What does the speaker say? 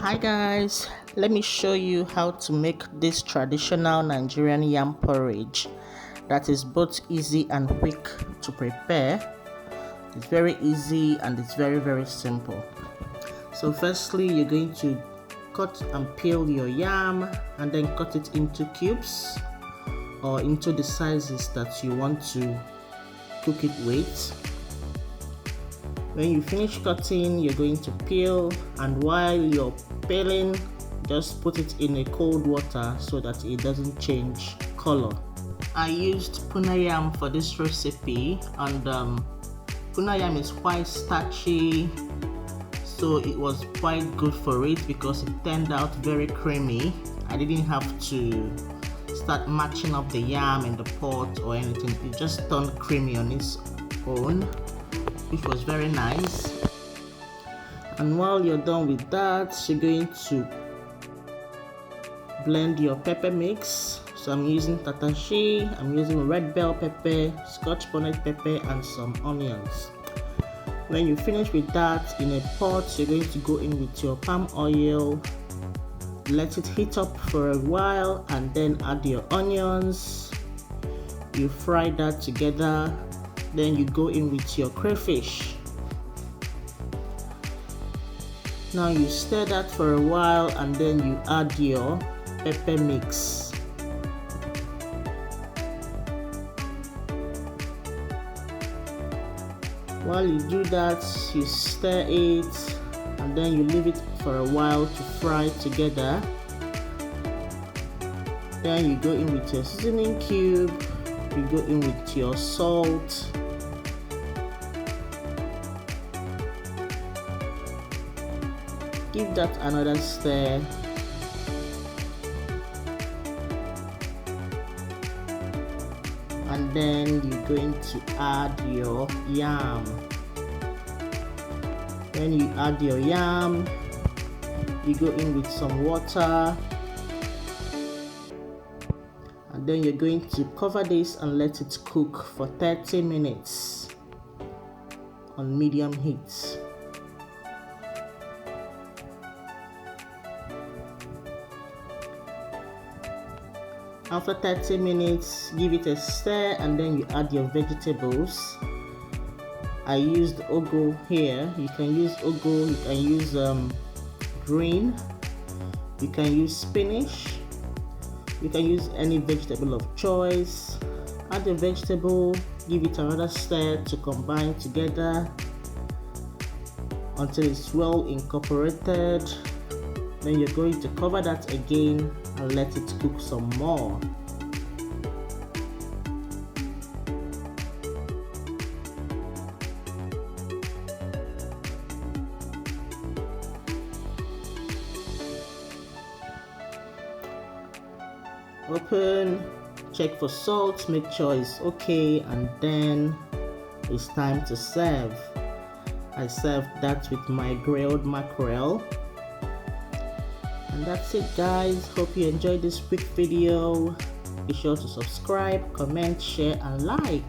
Hi guys, let me show you how to make this traditional Nigerian yam porridge that is both easy and quick to prepare. It's very easy and it's very simple. So firstly, you're going to cut and peel your yam and then cut it into cubes or into the sizes that you want to cook it with. When you finish cutting, you're going to peel, and while you're peeling, just put it in a cold water so that it doesn't change color. I used puna yam for this recipe, and puna yam is quite starchy, so it was quite good for it because it turned out very creamy. I didn't have to start matching up the yam in the pot or anything. It just turned creamy on its own, which was very nice. And while you're done with that, you're going to blend your pepper mix. So I'm using tatashi, I'm using red bell pepper, scotch bonnet pepper, and some onions. When you finish with that, in a pot, you're going to go in with your palm oil, let it heat up for a while, and then add your onions. You fry that together. Then you go in with your crayfish. Now you stir that for a while, and then you add your pepper mix. While you do that, you stir it, and then you leave it for a while to fry together. Then you go in with your seasoning cube, you go in with your salt, give that another stir, and then you're going to add your yam. When you add your yam, you go in with some water, and then you're going to cover this and let it cook for 30 minutes on medium heat. After 30 minutes, give it a stir, and then you add your vegetables. I used ugu here. You can use ugu, you can use green, you can use spinach, you can use any vegetable of choice. Add the vegetable, give it another stir to combine together until it's well incorporated. Then you're going to cover that again and let it cook some more. Open, check for salt, make sure it's okay, and then it's time to serve. I served that with my grilled mackerel. And that's it guys, hope you enjoyed this quick video. Be sure to subscribe, comment, share and like.